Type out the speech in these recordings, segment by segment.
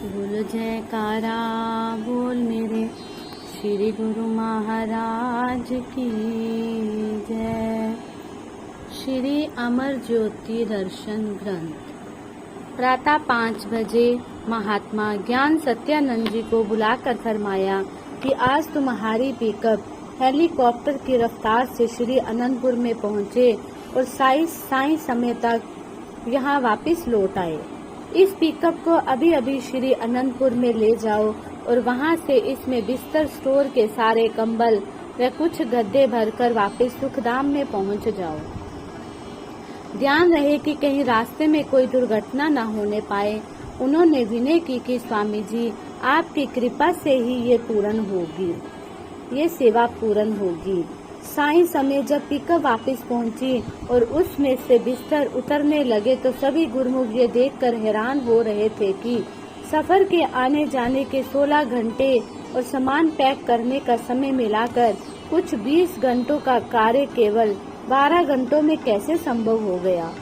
बोल जयकारा बोल मेरे श्री गुरु महाराज की जय। श्री अमर ज्योति दर्शन ग्रंथ। प्रातः 5 बजे महात्मा ज्ञान सत्यानंद जी को बुलाकर फरमाया कि आज तुम्हारी पिकअप हेलीकॉप्टर की रफ्तार से श्री अनंतपुर में पहुँचे और साई समय तक यहाँ वापस लौट आए। इस पिकअप को अभी अभी श्री अनंतपुर में ले जाओ और वहाँ से इसमें बिस्तर, स्टोर के सारे कंबल व कुछ गद्दे भरकर वापस सुखधाम में पहुँच जाओ। ध्यान रहे कि कहीं रास्ते में कोई दुर्घटना न होने पाए। उन्होंने विनय की कि स्वामी जी, आपकी कृपा से ही ये सेवा पूर्ण होगी। साई समय जब पिकअप वापस पहुंची और उसमें से बिस्तर उतरने लगे तो सभी गुरुमुख ये देखकर हैरान हो रहे थे कि सफर के आने जाने के 16 घंटे और सामान पैक करने का समय मिलाकर कुछ 20 घंटों का कार्य केवल 12 घंटों में कैसे संभव हो गया।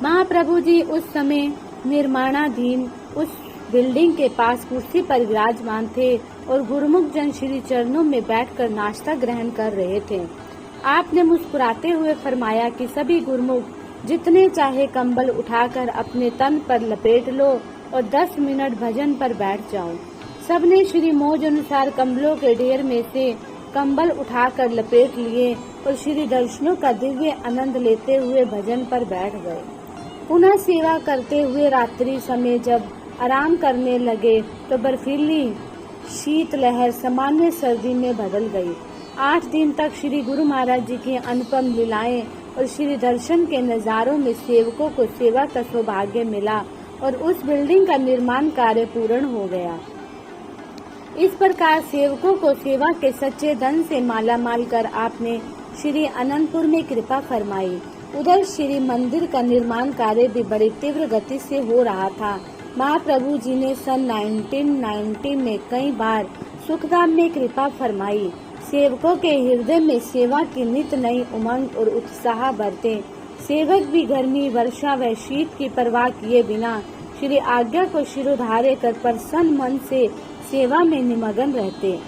महाप्रभु जी उस समय निर्माणाधीन उस बिल्डिंग के पास कुर्सी पर विराजमान थे और गुरुमुख जन श्री चरणों में बैठकर नाश्ता ग्रहण कर रहे थे। आपने मुस्कुराते हुए फरमाया कि सभी गुरुमुख जितने चाहे कंबल उठाकर अपने तन पर लपेट लो और 10 मिनट भजन पर बैठ जाओ। सबने श्री मौज अनुसार कंबलों के ढेर में से कंबल उठाकर लपेट लिए और श्री दर्शनों का दिव्य आनंद लेते हुए भजन पर बैठ गए। पुनः सेवा करते हुए रात्रि समय जब आराम करने लगे तो बर्फीली शीतलहर सामान्य सर्दी में बदल गई। 8 दिन तक श्री गुरु महाराज जी की अनुपम लीलाएं और श्री दर्शन के नजारों में सेवकों को सेवा का सौभाग्य मिला और उस बिल्डिंग का निर्माण कार्य पूर्ण हो गया। इस प्रकार सेवकों को सेवा के सच्चे धन से मालामाल कर आपने श्री अनंतपुर में कृपा फरमाई। उधर श्री मंदिर का निर्माण कार्य भी बड़ी तीव्र गति से हो रहा था। महाप्रभु जी ने सन 1990 में कई बार सुखधाम में कृपा फरमाई। सेवकों के हृदय में सेवा की नित नई उमंग और उत्साह बढ़ते। सेवक भी गर्मी, वर्षा व शीत की परवाह किए बिना श्री आज्ञा को शिरोधार्य कर प्रसन्न मन से सेवा में निमग्न रहते।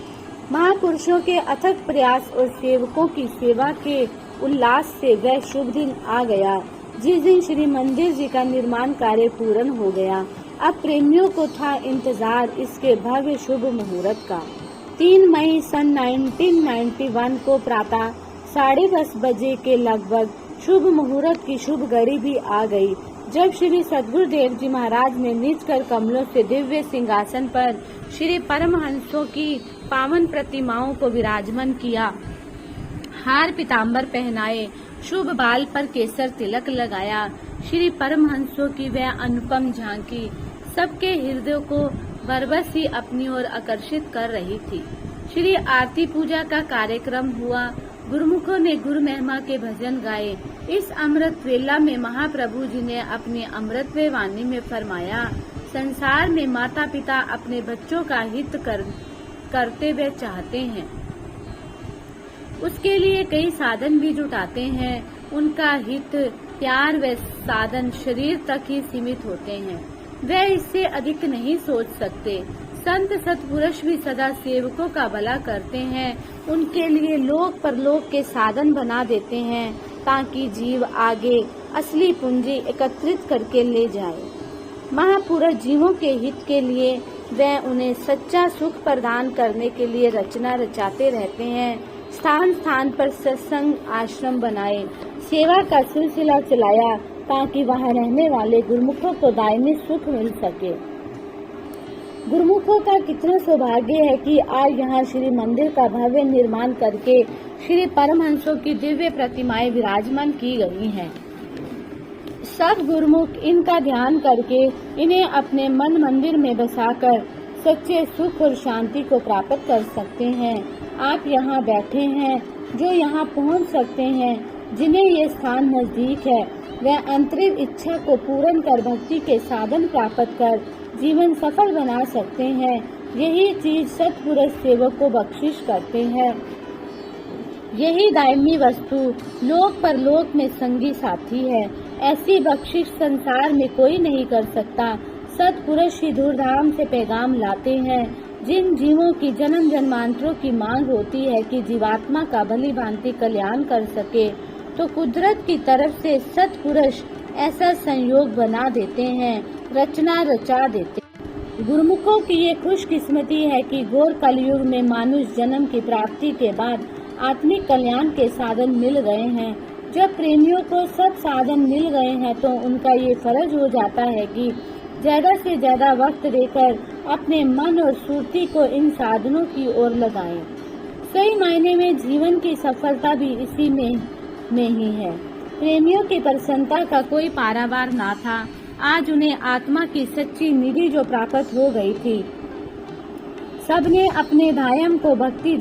महापुरुषों के अथक प्रयास और सेवकों की सेवा के उल्लास से वह शुभ दिन आ गया जिस दिन श्री मंदिर जी का निर्माण कार्य पूर्ण हो गया। अब प्रेमियों को था इंतजार इसके भव्य शुभ मुहूर्त का। 3 मई सन 1991 को प्रातः 10:30 बजे के लगभग शुभ मुहूर्त की शुभ घड़ी भी आ गई, जब श्री सद्गुरुदेव जी महाराज ने निज कर कमलों से दिव्य सिंहासन पर श्री परमहंसों की पावन प्रतिमाओं को विराजमान किया। हार पीताम्बर पहनाए, शुभ बाल पर केसर तिलक लगाया। श्री परमहंसों की वह अनुपम झांकी सबके हृदय को बरबस ही अपनी ओर आकर्षित कर रही थी। श्री आरती पूजा का कार्यक्रम हुआ। गुरुमुखों ने गुरु महिमा के भजन गाए। इस अमृत वेला में महाप्रभु जी ने अपनी अमृतमय वाणी में फरमाया, संसार में माता पिता अपने बच्चों का हित करते हुए चाहते हैं, उसके लिए कई साधन भी जुटाते हैं। उनका हित, प्यार व साधन शरीर तक ही सीमित होते हैं, वे इससे अधिक नहीं सोच सकते। संत सत्पुरुष भी सदा सेवकों का भला करते हैं, उनके लिए लोक परलोक के साधन बना देते हैं ताकि जीव आगे असली पूंजी एकत्रित करके ले जाए। महापुरुष जीवों के हित के लिए वे उन्हें सच्चा सुख प्रदान करने के लिए रचना रचाते रहते हैं। स्थान स्थान पर सत्संग आश्रम बनाए, सेवा का सिलसिला चलाया ताकि वहां रहने वाले गुरुमुखों को दायमी सुख मिल सके। गुरुमुखों का कितना सौभाग्य है कि आज यहाँ श्री मंदिर का भव्य निर्माण करके श्री परमहंसों की दिव्य प्रतिमाएं विराजमान की गई हैं। सब गुरुमुख इनका ध्यान करके इन्हें अपने मन मंदिर में बसाकर सच्चे सुख और शांति को प्राप्त कर सकते हैं। आप यहाँ बैठे हैं, जो यहाँ पहुँच सकते हैं, जिन्हें ये स्थान नजदीक है, वह अंतरिम इच्छा को पूर्ण कर भक्ति के साधन प्राप्त कर जीवन सफल बना सकते हैं। यही चीज सत्पुरुष सेवक को बख्शिश करते हैं। यही दायमी वस्तु लोक परलोक में संगी साथी है। ऐसी बख्शिश संसार में कोई नहीं कर सकता। सत्पुरुष ही धूमधाम से पैगाम लाते हैं। जिन जीवों की जन्म जन्मांतरों की मांग होती है कि जीवात्मा का भली भांति कल्याण कर सके, तो कुदरत की तरफ से सत्पुरुष ऐसा संयोग बना देते हैं, रचना रचा देते हैं। गुरुमुखों की ये खुशकिस्मती है कि घोर कलयुग में मानुष जन्म की प्राप्ति के बाद आत्मिक कल्याण के साधन मिल गए हैं। जब प्रेमियों को सब साधन मिल गए हैं तो उनका ये फर्ज हो जाता है कि ज्यादा से ज्यादा वक्त देकर अपने मन और सुरती को इन साधनों की ओर लगाएं। सही मायने में जीवन की सफलता भी इसी में ही है। प्रेमियों की प्रसन्नता का कोई पारावार ना था। आज उन्हें आत्मा की सच्ची निधि जो प्राप्त हो गई थी। सबने अपने दामन को भक्ति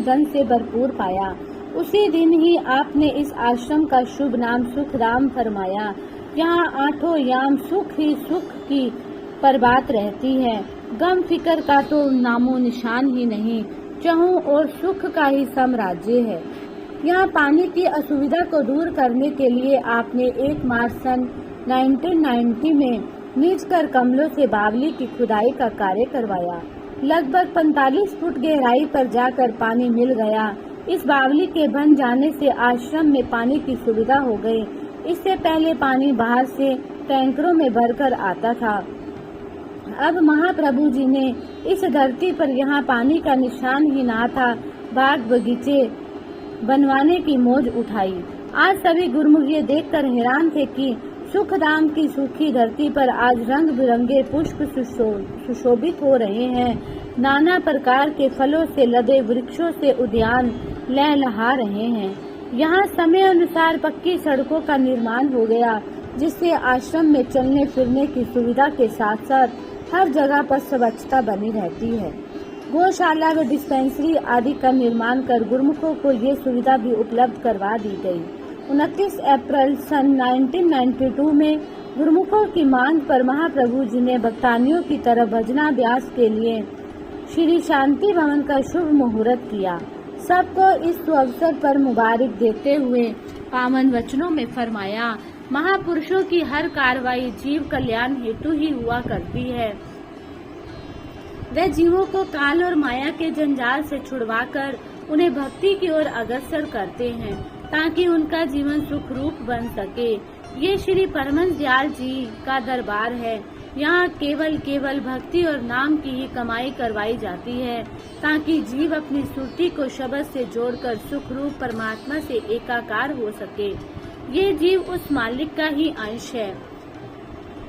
धन से भरपूर पाया। उसी दिन ही आपने इस आश्रम का शुभ नाम सुखधाम फरमाया। यहाँ आठों याम सुख ही सुख की परबात रहती है। गम फिक्र का तो नामो निशान ही नहीं, चाहों और सुख का ही साम्राज्य है। यहाँ पानी की असुविधा को दूर करने के लिए आपने 1 मार्च सन 1990 में नीच कर कमलों से बावली की खुदाई का कार्य करवाया। लगभग 45 फुट गहराई पर जाकर पानी मिल गया। इस बावली के बन जाने से आश्रम में पानी की सुविधा हो गई। इससे पहले पानी बाहर से टैंकरों में भरकर आता था। अब महाप्रभु जी ने इस धरती पर यहाँ पानी का निशान ही ना था, बाग बगीचे बनवाने की मौज उठाई। आज सभी गुरुमुख ये देखकर हैरान थे कि सुखधाम की सूखी धरती पर आज रंग बिरंगे पुष्प सुशोभित हो रहे हैं। नाना प्रकार के फलों से लदे वृक्षों से उद्यान लहलहा रहे हैं। यहाँ समय अनुसार पक्की सड़कों का निर्माण हो गया, जिससे आश्रम में चलने फिरने की सुविधा के साथ साथ हर जगह पर स्वच्छता बनी रहती है। गौशाला व डिस्पेंसरी आदि का निर्माण कर गुरुमुखों को ये सुविधा भी उपलब्ध करवा दी गई। 29 अप्रैल सन 1992 में गुरुमुखों की मांग पर महाप्रभु जी ने भक्तानियों की तरफ भजनाभ्यास के लिए श्री शांति भवन का शुभ मुहूर्त किया। सबको इस अवसर पर मुबारक देते हुए पावन वचनों में फरमाया, महापुरुषों की हर कार्रवाई जीव कल्याण हेतु ही हुआ करती है। वे जीवों को काल और माया के जंजाल से छुड़वाकर उन्हें भक्ति की ओर अग्रसर करते हैं, ताकि उनका जीवन सुखरूप बन सके। ये श्री परमहंस दयाल जी का दरबार है। यहाँ केवल भक्ति और नाम की ही कमाई करवाई जाती है, ताकि जीव अपनी सुरती को शब्द से जोड़कर सुखरूप परमात्मा से एकाकार हो सके। ये जीव उस मालिक का ही अंश है।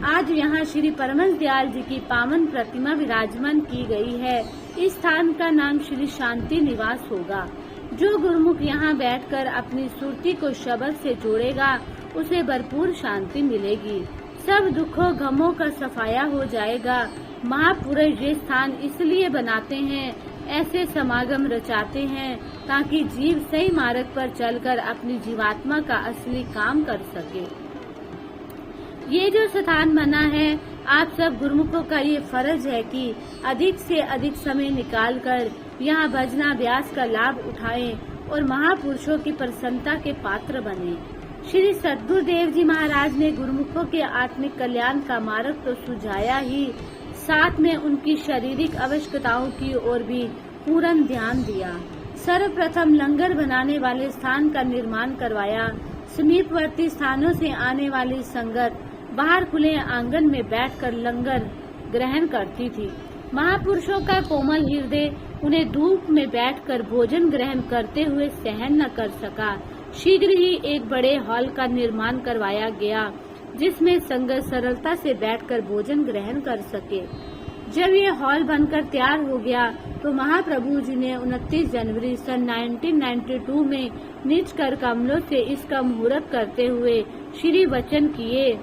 आज यहाँ श्री परमहंस दयाल जी की पावन प्रतिमा विराजमान की गई है। इस स्थान का नाम श्री शांति निवास होगा। जो गुरुमुख यहाँ बैठकर अपनी सुरती को शब्द से जोड़ेगा, उसे भरपूर शांति मिलेगी। सब दुखों गमों का सफाया हो जाएगा। महापुरुष ये स्थान इसलिए बनाते हैं, ऐसे समागम रचाते हैं, ताकि जीव सही मार्ग पर चलकर अपनी जीवात्मा का असली काम कर सके। ये जो स्थान बना है, आप सब गुरुमुखों का ये फर्ज है कि अधिक से अधिक समय निकालकर यहाँ भजनाभ्यास का लाभ उठाएं और महापुरुषों की प्रसन्नता के पात्र बने। श्री सद्गुरुदेव जी महाराज ने गुरुमुखों के आत्मिक कल्याण का मार्ग तो सुझाया ही, साथ में उनकी शारीरिक आवश्यकताओं की ओर भी पूर्ण ध्यान दिया। सर्वप्रथम लंगर बनाने वाले स्थान का निर्माण करवाया। समीपवर्ती स्थानों से आने वाली संगत बाहर खुले आंगन में बैठकर लंगर ग्रहण करती थी। महापुरुषों का कोमल हृदय उन्हें धूप में बैठकर भोजन ग्रहण करते हुए सहन न कर सका। शीघ्र ही एक बड़े हॉल का निर्माण करवाया गया, जिसमें संगत सरलता से बैठकर भोजन ग्रहण कर सके। जब ये हॉल बनकर तैयार हो गया, तो महाप्रभु जी ने 29 जनवरी सन 1992 में नीच कर कमलों से इसका मुहूर्त करते हुए श्री वचन किए।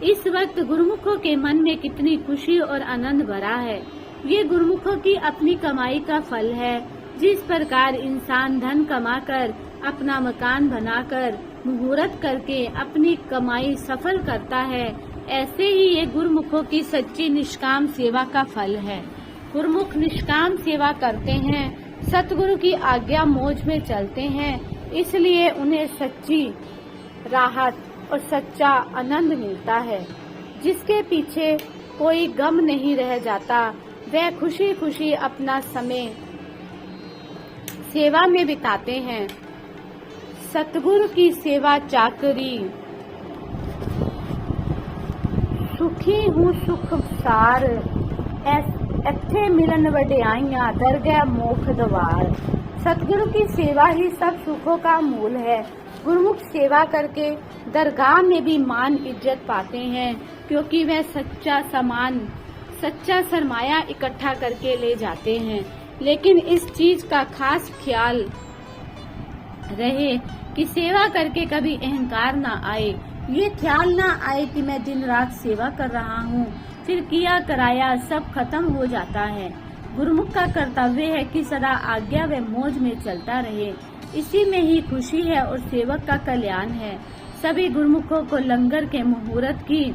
इस वक्त गुरुमुखों के मन में कितनी खुशी और आनंद भरा है। ये गुरुमुखों की अपनी कमाई का फल है। जिस प्रकार इंसान धन कमाकर अपना मकान बनाकर मुहूर्त करके अपनी कमाई सफल करता है, ऐसे ही ये गुरुमुखों की सच्ची निष्काम सेवा का फल है। गुरुमुख निष्काम सेवा करते हैं, सतगुरु की आज्ञा मौज में चलते हैं, इसलिए उन्हें सच्ची राहत और सच्चा आनंद मिलता है। जिसके पीछे कोई गम नहीं रह जाता, वह खुशी खुशी अपना समय सेवा में बिताते हैं। सतगुरु की सेवा चाकरी, सुखी हूँ सुख सार, ਇੱਥੇ मिलन वड्याइयां दरगाह मोख द्वार। सतगुरु की सेवा ही सब सुखों का मूल है। गुरुमुख सेवा करके दरगाह में भी मान इज्जत पाते हैं, क्योंकि वह सच्चा सरमाया इकट्ठा करके ले जाते हैं। लेकिन इस चीज का खास ख्याल रहे कि सेवा करके कभी अहंकार ना आए। ये ख्याल ना आए कि मैं दिन रात सेवा कर रहा हूँ, फिर किया कराया सब खत्म हो जाता है। गुरुमुख का कर्तव्य है कि सदा आज्ञा व मौज में चलता रहे। इसी में ही खुशी है और सेवक का कल्याण है। सभी गुरुमुखों को लंगर के मुहूर्त की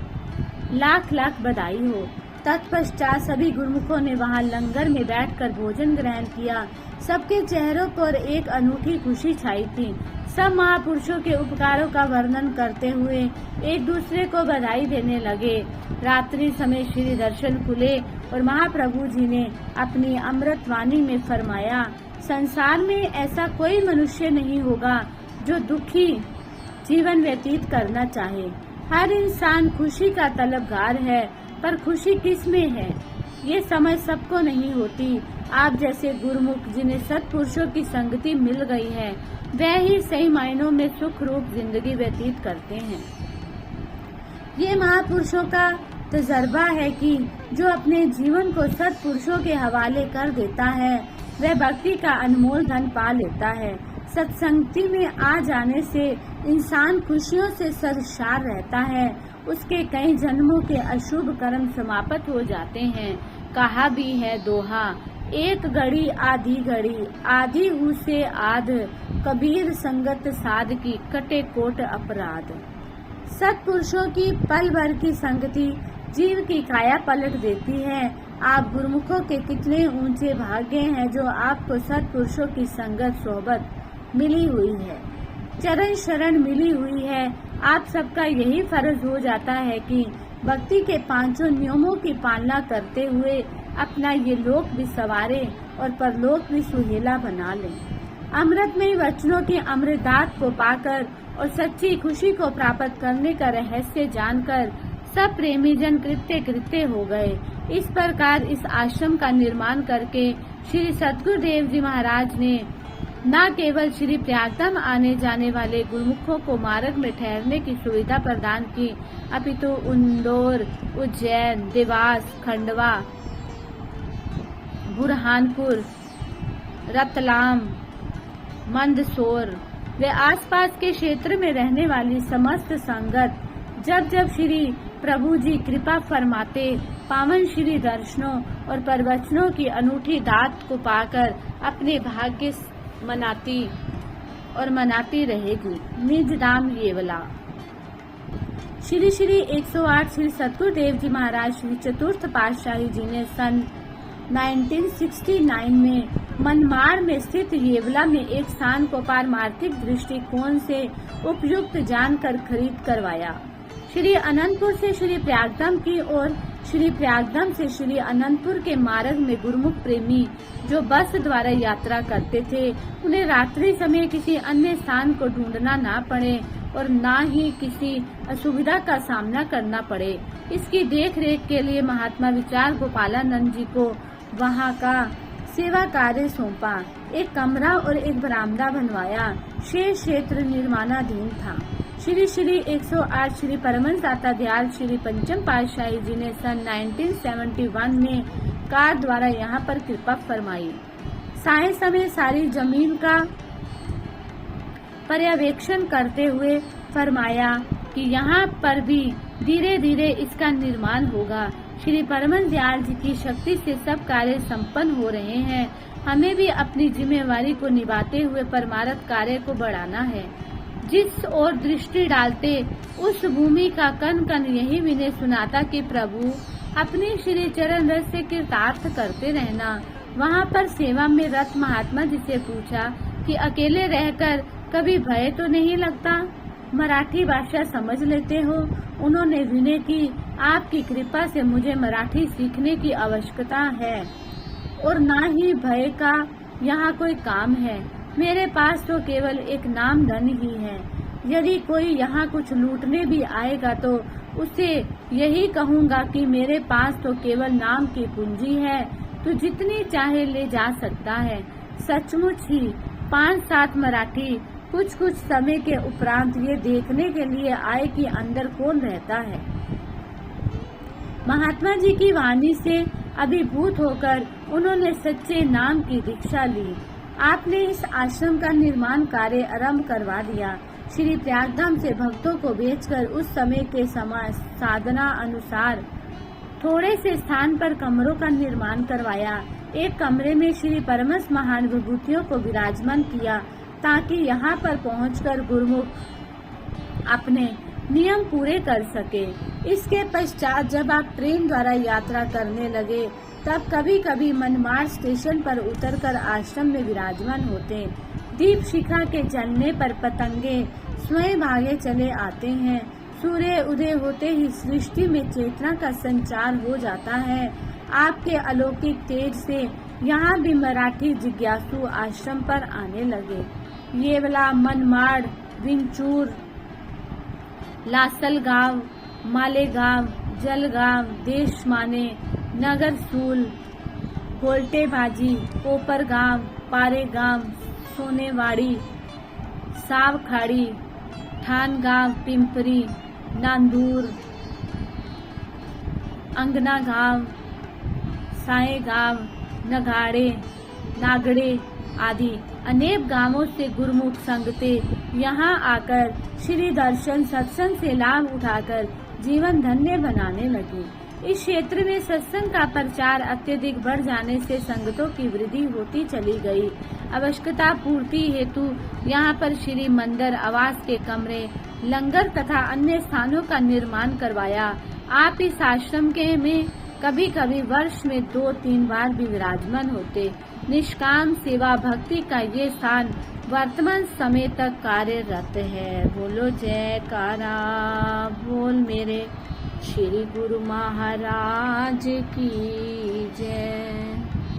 लाख लाख बधाई हो। तत्पश्चात सभी गुरुमुखों ने वहां लंगर में बैठकर भोजन ग्रहण किया। सबके चेहरों पर एक अनूठी खुशी छाई थी। सब महापुरुषों के उपकारों का वर्णन करते हुए एक दूसरे को बधाई देने लगे। रात्रि समय श्री दर्शन खुले और महाप्रभु जी ने अपनी अमृत वाणी में फरमाया, संसार में ऐसा कोई मनुष्य नहीं होगा जो दुखी जीवन व्यतीत करना चाहे। हर इंसान खुशी का तलबगार है, पर खुशी किस में है ये समझ सबको नहीं होती। आप जैसे गुरुमुख जिन्हें सत्पुरुषों की संगति मिल गई है, वह ही सही मायनों में सुख रूप जिंदगी व्यतीत करते हैं। ये महापुरुषों का तजर्बा है कि जो अपने जीवन को सत्पुरुषों के हवाले कर देता है, वह भक्ति का अनमोल धन पा लेता है। सत्संगति में आ जाने से इंसान खुशियों से सरशार रहता है। उसके कई जन्मों के अशुभ कर्म समाप्त हो जाते हैं। कहा भी है दोहा, एक घड़ी आधी घड़ी, आधी हु से आध, कबीर संगत साध की कटे कोट अपराध। सत्पुरुषों की पल भर की संगति जीव की काया पलट देती है। आप गुरुमुखों के कितने ऊंचे भाग्य हैं जो आपको सत्पुरुषों की संगत सोहबत मिली हुई है, चरण शरण मिली हुई है। आप सबका यही फर्ज हो जाता है कि भक्ति के पांचों नियमों की पालना करते हुए अपना ये लोक भी संवारे और परलोक भी सुहेला बना लें। अमृतमय वचनों की अमृतात् को पाकर और सच्ची खुशी को प्राप्त करने का रहस्य जानकर सब प्रेमी जन कृत्य हो गए। इस प्रकार इस आश्रम का निर्माण करके श्री सतगुरुदेव जी महाराज ने न केवल श्री प्रयागधाम आने जाने वाले गुरुमुखों को मार्ग में ठहरने की सुविधा प्रदान की, अपितु इंदौर, उज्जैन, देवास, खंडवा, बुरहानपुर, रतलाम, मंदसौर व आसपास के क्षेत्र में रहने वाली समस्त संगत जब जब श्री प्रभु जी कृपा फरमाते, पावन श्री दर्शनों और प्रवचनों की अनूठी दात को पाकर अपने भाग्य मनाती रहेगी। निज नाम येवला। श्री 108 श्री सतगुरुदेव जी महाराज श्री चतुर्थ पातशाही जी ने सन 1969 में मनमाड़ में स्थित येवला में एक स्थान को पारमार्थिक दृष्टिकोण से उपयुक्त जानकर खरीद करवाया। श्री अनंतपुर से श्री प्रयागधाम की ओर, श्री प्रयागधाम से श्री अनंतपुर के मार्ग में गुरुमुख प्रेमी जो बस द्वारा यात्रा करते थे, उन्हें रात्रि समय किसी अन्य स्थान को ढूंढना ना पड़े और ना ही किसी असुविधा का सामना करना पड़े। इसकी देखरेख के लिए महात्मा विचार गोपालानंद जी को वहाँ का सेवा कार्य सौंपा। एक कमरा और एक बरामदा बनवाया। शेष क्षेत्र निर्माणाधीन था। श्री 108 श्री परमहंस दाता दयाल श्री पंचम पातशाही जी ने सन 1971 में कार द्वारा यहाँ पर कृपा फरमाई। साय समय सारी जमीन का पर्यवेक्षण करते हुए फरमाया कि यहाँ पर भी धीरे धीरे इसका निर्माण होगा। श्री परमहंस दयाल जी की शक्ति से सब कार्य संपन्न हो रहे हैं। हमें भी अपनी जिम्मेवारी को निभाते हुए परमार्थ कार्य को बढ़ाना है। जिस ओर दृष्टि डालते उस भूमि का कण कण यही विनय सुनाता कि प्रभु अपने श्री चरण रस से कृतार्थ करते रहना। वहाँ पर सेवा में रत महात्मा जी से पूछा कि अकेले रहकर कभी भय तो नहीं लगता? मराठी भाषा समझ लेते हो? उन्होंने विनय की। आपकी कृपा से मुझे मराठी सीखने की आवश्यकता है और ना ही भय का यहाँ कोई काम है। मेरे पास तो केवल एक नाम धन ही है। यदि कोई यहाँ कुछ लूटने भी आएगा तो उसे यही कहूँगा कि मेरे पास तो केवल नाम की पूंजी है, तो जितनी चाहे ले जा सकता है। सचमुच ही 5-7 मराठी कुछ समय के उपरांत ये देखने के लिए आए कि अंदर कौन रहता है। महात्मा जी की वाणी से अभिभूत होकर उन्होंने सच्चे नाम की दीक्षा ली। आपने इस आश्रम का निर्माण कार्य आरंभ करवा दिया। श्री प्रयागधाम से भक्तों को भेजकर उस समय के साधना अनुसार थोड़े से स्थान पर कमरों का निर्माण करवाया। एक कमरे में श्री परमहंस महान विभूतियों को विराजमान किया ताकि यहाँ पर पहुंचकर गुरुमुख अपने नियम पूरे कर सके। इसके पश्चात जब आप ट्रेन द्वारा यात्रा करने लगे तब कभी कभी मनमाड़ स्टेशन पर उतरकर आश्रम में विराजमान होते। दीप शिखा के जलने पर पतंगे स्वयं भागे चले आते हैं। सूर्य उदय होते ही सृष्टि में चेतना का संचार हो जाता है। आपके अलौकिक तेज से यहाँ भी मराठी जिज्ञासु आश्रम पर आने लगे। येवला, मनमाड़, विंचूर, लासलगांव, मालेगांव, जलगांव, देशमाने, नगरसूल, गोलटेबाजी, कोपरगांव, पारेगांव, सोनेवाड़ी, सावखाड़ी, ठाणगांव, पिंपरी, नांदूर, अंगनागांव, सायगांव, नगाड़े, नागड़े आदि अनेक गांवों से गुरुमुख संगते यहाँ आकर श्री दर्शन सत्संग से लाभ उठाकर जीवन धन्य बनाने लगे। इस क्षेत्र में सत्संग का प्रचार अत्यधिक बढ़ जाने से संगतों की वृद्धि होती चली गई। आवश्यकता पूर्ति हेतु यहाँ पर श्री मंदिर, आवास के कमरे, लंगर तथा अन्य स्थानों का निर्माण करवाया। आप इस आश्रम के में कभी कभी वर्ष में 2-3 बार भी विराजमान होते। निष्काम सेवा भक्ति का ये स्थान वर्तमान समय तक कार्यरत है। बोलो जयकारा बोल मेरे श्री गुरु महाराज की जय।